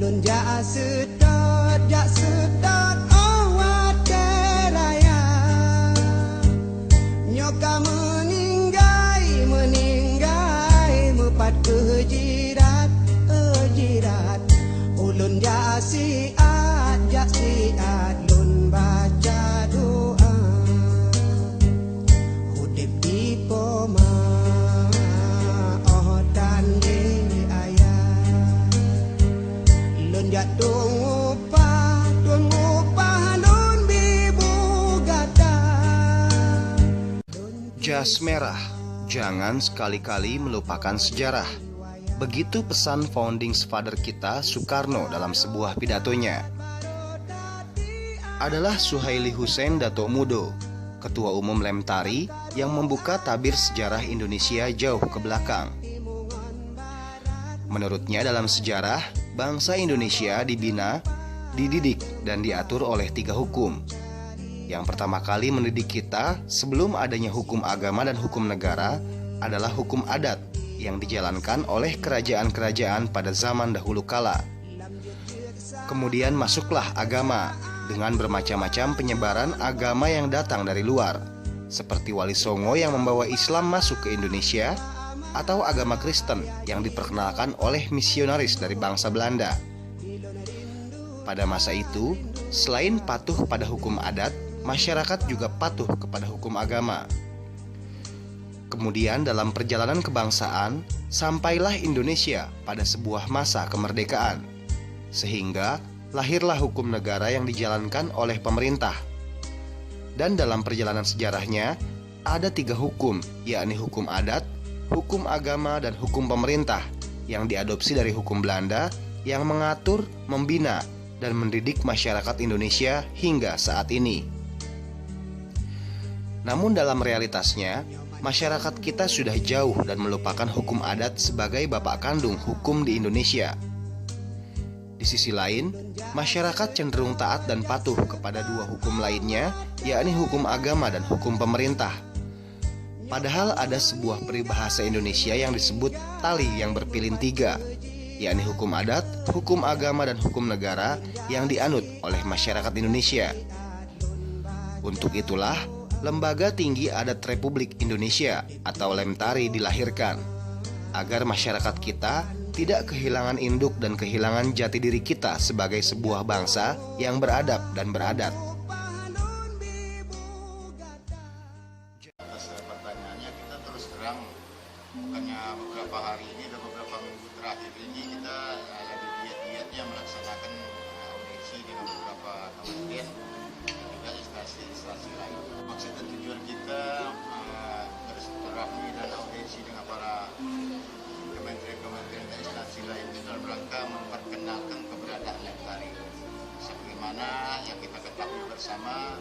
ulun jak sedot awat raya nyoka meninggai mepat ke jirat ulun jak siat lun baca doa hudip di poma oh dan di ayah lun jak tungupah lun bibu gata. Jas merah, jangan sekali-kali melupakan sejarah. Begitu pesan founding father kita Soekarno dalam sebuah pidatonya. Adalah Suhaili Hussein Dato Mudo, Ketua Umum Lemtari, yang membuka tabir sejarah Indonesia jauh ke belakang. Menurutnya dalam sejarah, bangsa Indonesia dibina, dididik, dan diatur oleh 3 hukum. Yang pertama kali mendidik kita sebelum adanya hukum agama dan hukum negara adalah hukum adat yang dijalankan oleh kerajaan-kerajaan pada zaman dahulu kala. Kemudian masuklah agama dengan bermacam-macam penyebaran agama yang datang dari luar, seperti Wali Songo yang membawa Islam masuk ke Indonesia, atau agama Kristen yang diperkenalkan oleh misionaris dari bangsa Belanda. Pada masa itu, selain patuh pada hukum adat, masyarakat juga patuh kepada hukum agama. Kemudian dalam perjalanan kebangsaan, sampailah Indonesia pada sebuah masa kemerdekaan, sehingga lahirlah hukum negara yang dijalankan oleh pemerintah. Dan dalam perjalanan sejarahnya, ada 3 hukum, yakni hukum adat, hukum agama, dan hukum pemerintah, yang diadopsi dari hukum Belanda yang mengatur, membina, dan mendidik masyarakat Indonesia hingga saat ini. Namun dalam realitasnya, masyarakat kita sudah jauh dan melupakan hukum adat sebagai bapak kandung hukum di Indonesia. Di sisi lain, masyarakat cenderung taat dan patuh kepada 2 hukum lainnya, yakni hukum agama dan hukum pemerintah. Padahal ada sebuah peribahasa Indonesia yang disebut tali yang berpilin 3, yakni hukum adat, hukum agama, dan hukum negara yang dianut oleh masyarakat Indonesia. Untuk itulah, Lembaga Tinggi Adat Republik Indonesia atau Lemtari dilahirkan, agar masyarakat kita tidak kehilangan induk dan kehilangan jati diri kita sebagai sebuah bangsa yang beradab dan beradat. Atas pertanyaannya, kita terus terang, bukannya beberapa hari ini dan beberapa minggu terakhir ini kita lagi diet-dietnya melaksanakan audiensi dengan beberapa kementerian dan juga instansi lain. Maksud dan tujuan kita bersilaturahmi dan audiensi dengan para kementerian dan instansi lain itu dalam rangka memperkenalkan keberadaan Lemtari. Sebagaimana yang kita ketahui bersama,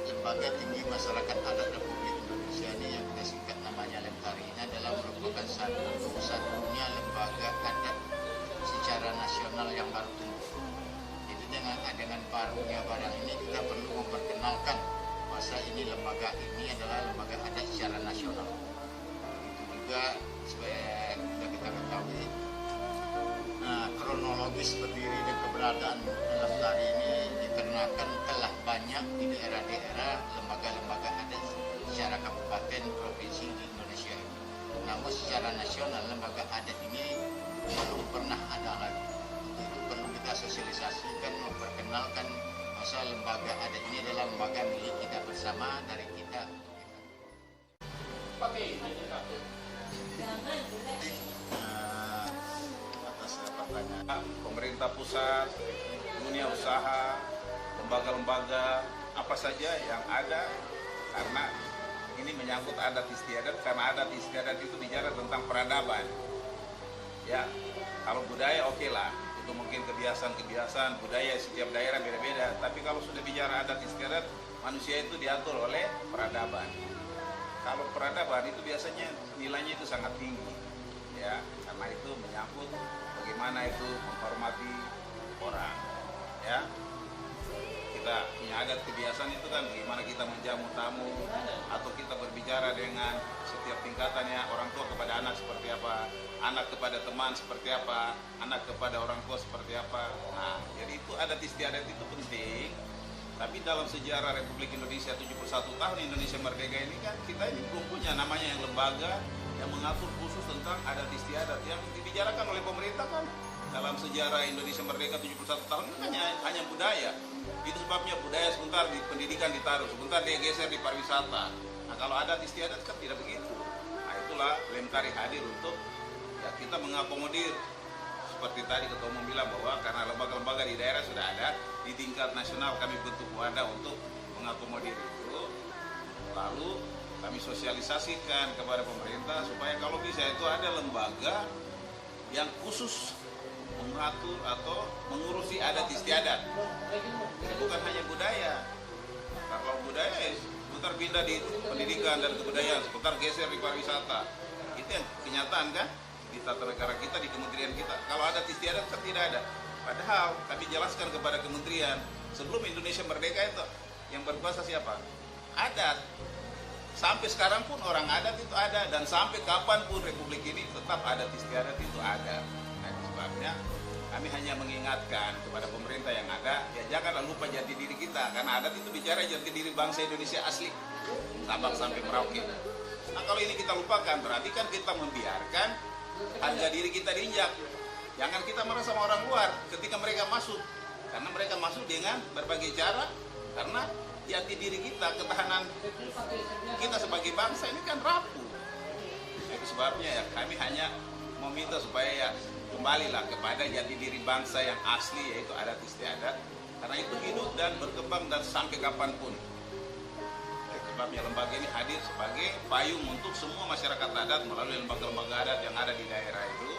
Lembaga Tinggi Masyarakat Adat Republik Indonesia ini yang kita singkat namanya Lemtari ini adalah merupakan satu-satunya lembaga adat secara nasional yang baru tumbuh. Jadi dengan barunya barang ini kita perlu memperkenalkan masa ini lembaga ini adalah lembaga adat secara nasional. Itu juga supaya kita ketahui kronologis berdiri dan keberadaan Lemtari ini dikarenakan telah banyak di daerah-daerah lembaga-lembaga adat secara kabupaten provinsi di Indonesia. Namun secara nasional lembaga adat ini belum pernah ada lagi. Itu perlu kita sosialisasikan, memperkenalkan masa lembaga adat ini adalah lembaga milik kita bersama dari kita. Atas pertanyaan pemerintah pusat, dunia usaha, lembaga-lembaga apa saja yang ada, karena ini menyangkut adat istiadat, karena adat istiadat itu bicara tentang peradaban. Ya, kalau budaya oke lah, itu mungkin kebiasaan budaya setiap daerah beda-beda. Tapi kalau sudah bicara adat istiadat, manusia itu diatur oleh peradaban. Kalau peradaban itu biasanya nilainya itu sangat tinggi, ya, karena itu menyangkut bagaimana itu menghormati orang, ya. kita punya adat kebiasaan itu kan bagaimana kita menjamu tamu atau kita berbicara dengan setiap tingkatannya, orang tua kepada anak seperti apa, anak kepada teman seperti apa, anak kepada orang tua seperti apa. Nah, jadi itu adat istiadat itu penting. Tapi dalam sejarah Republik Indonesia 71 tahun Indonesia merdeka ini kan kita ini belum punya namanya yang lembaga yang mengatur khusus tentang adat istiadat yang dibicarakan oleh pemerintah kan dalam sejarah Indonesia merdeka 71 tahun ini hanya budaya. Itu sebabnya budaya sebentar di pendidikan ditaruh, sebentar dia geser di pariwisata. Nah kalau adat istiadat kan tidak begitu. Nah itulah Lemtari hadir untuk ya kita mengakomodir. Seperti tadi Ketua Umum bilang bahwa karena lembaga-lembaga di daerah sudah ada, di tingkat nasional kami bentuk wadah untuk mengakomodir itu. Lalu kami sosialisasikan kepada pemerintah supaya kalau bisa itu ada lembaga yang khusus mengatur atau mengurusi adat istiadat. Jadi bukan hanya budaya. Kalau budaya sebentar pindah di pendidikan dan kebudayaan, sebentar geser di pariwisata. Itu yang kenyataan kan? Di tata negara kita, di kementerian kita. Kalau adat istiadat kan tidak ada. Padahal kami jelaskan kepada kementerian, sebelum Indonesia merdeka itu yang berkuasa siapa? Adat. Sampai sekarang pun orang adat itu ada, dan sampai kapanpun Republik ini tetap adat istiadat itu ada. Nah itu sebabnya kami hanya mengingatkan kepada pemerintah yang ada, ya janganlah lupa jati diri kita, karena adat itu bicara jati diri bangsa Indonesia asli, Sabang sampai Merauke. Nah kalau ini kita lupakan, berarti kan kita membiarkan harga diri kita diinjak. Jangan kita marah sama orang luar ketika mereka masuk, karena mereka masuk dengan berbagai cara, karena jati diri kita, ketahanan kita sebagai bangsa ini kan rapuh. Itu sebabnya ya kami hanya meminta supaya ya kembalilah kepada jati diri bangsa yang asli, yaitu adat istiadat, karena itu hidup dan berkembang dan sampai kapanpun. Sebabnya lembaga ini hadir sebagai payung untuk semua masyarakat adat melalui lembaga-lembaga adat yang ada di daerah itu.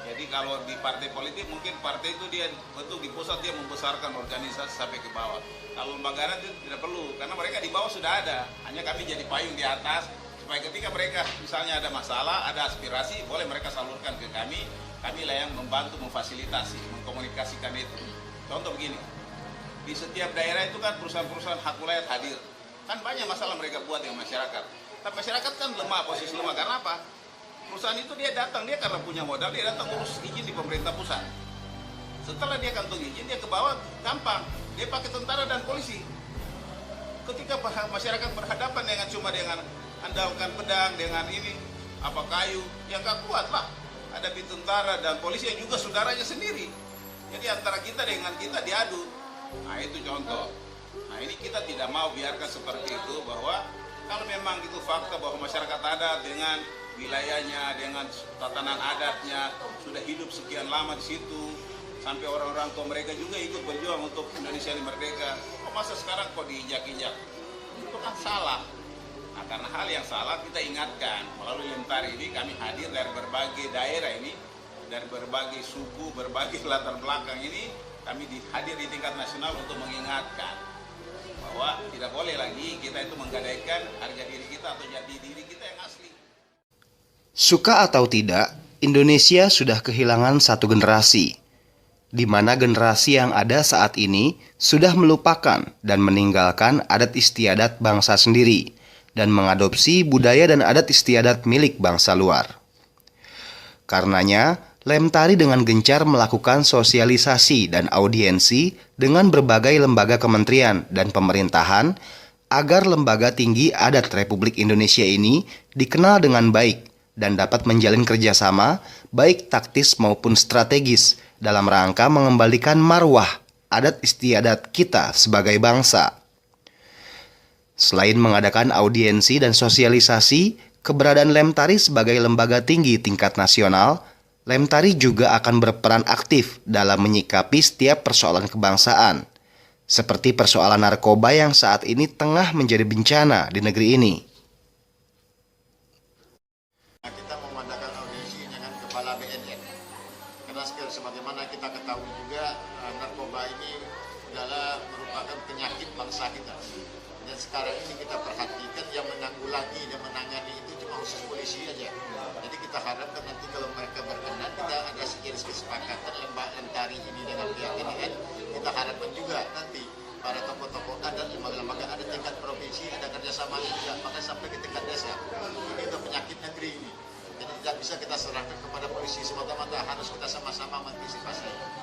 Jadi kalau di partai politik mungkin partai itu dia betul di pusat dia membesarkan organisasi sampai ke bawah. Kalau lembaga adat itu tidak perlu, karena mereka di bawah sudah ada. Hanya kami jadi payung di atas supaya ketika mereka misalnya ada masalah, ada aspirasi, boleh mereka salurkan ke kami. Kamilah yang membantu memfasilitasi, mengkomunikasikan itu. Contoh begini, di setiap daerah itu kan perusahaan-perusahaan hak wilayah hadir. Kan banyak masalah mereka buat dengan masyarakat. Tapi masyarakat kan lemah, posisi lemah. Karena apa? Perusahaan itu dia datang, dia karena punya modal, dia datang urus izin di pemerintah pusat. Setelah dia kantung izin, dia ke bawah gampang. Dia pakai tentara dan polisi. Ketika masyarakat berhadapan dengan andalkan pedang, dengan ini, apa kayu, yang gak kuat lah. Ada tentara dan polisi yang juga saudaranya sendiri. Jadi antara kita dengan kita diadu. Nah itu contoh. Nah ini kita tidak mau biarkan seperti itu, bahwa kalau memang itu fakta bahwa masyarakat adat dengan wilayahnya, dengan tatanan adatnya sudah hidup sekian lama di situ, sampai orang-orang tua mereka juga ikut berjuang untuk Indonesia ini merdeka. Kok masa sekarang kok diinjak-injak? Itu kan salah. Nah karena hal yang salah kita ingatkan melalui Lemtari ini, kami hadir dari berbagai daerah ini, dari berbagai suku, berbagai latar belakang ini, kami hadir di tingkat nasional untuk mengingatkan bahwa tidak boleh lagi kita itu menggadaikan harga diri kita atau jati diri kita yang asli. Suka atau tidak, Indonesia sudah kehilangan satu generasi, di mana generasi yang ada saat ini sudah melupakan dan meninggalkan adat istiadat bangsa sendiri dan mengadopsi budaya dan adat istiadat milik bangsa luar. Karenanya, Lemtari dengan gencar melakukan sosialisasi dan audiensi dengan berbagai lembaga kementerian dan pemerintahan agar lembaga tinggi adat Republik Indonesia ini dikenal dengan baik dan dapat menjalin kerjasama baik taktis maupun strategis dalam rangka mengembalikan marwah adat istiadat kita sebagai bangsa. Selain mengadakan audiensi dan sosialisasi, keberadaan Lemtari sebagai lembaga tinggi tingkat nasional, Lemtari juga akan berperan aktif dalam menyikapi setiap persoalan kebangsaan, seperti persoalan narkoba yang saat ini tengah menjadi bencana di negeri ini. Kita mengadakan audiensi dengan Kepala BNN, karena sebagaimana kita ketahui juga narkoba ini adalah merupakan penyakit bangsa kita. Dan sekarang ini kita perhatikan yang menanggulangi dan menangani itu cuma khusus polisi aja. Jadi kita harapkan nanti kalau mereka berkenan, kita ada sejenis kesepakatan Lemtari ini dengan pihak BNN. Kita harapkan juga nanti kepada tokoh-tokoh adat, lembaga-lembaga ada tingkat provinsi, ada kerjasama juga, maka sampai ke tingkat desa. Ini udah penyakit negeri ini. Jadi tidak bisa kita serahkan kepada polisi semata-mata, harus kita sama-sama mengantisipasi.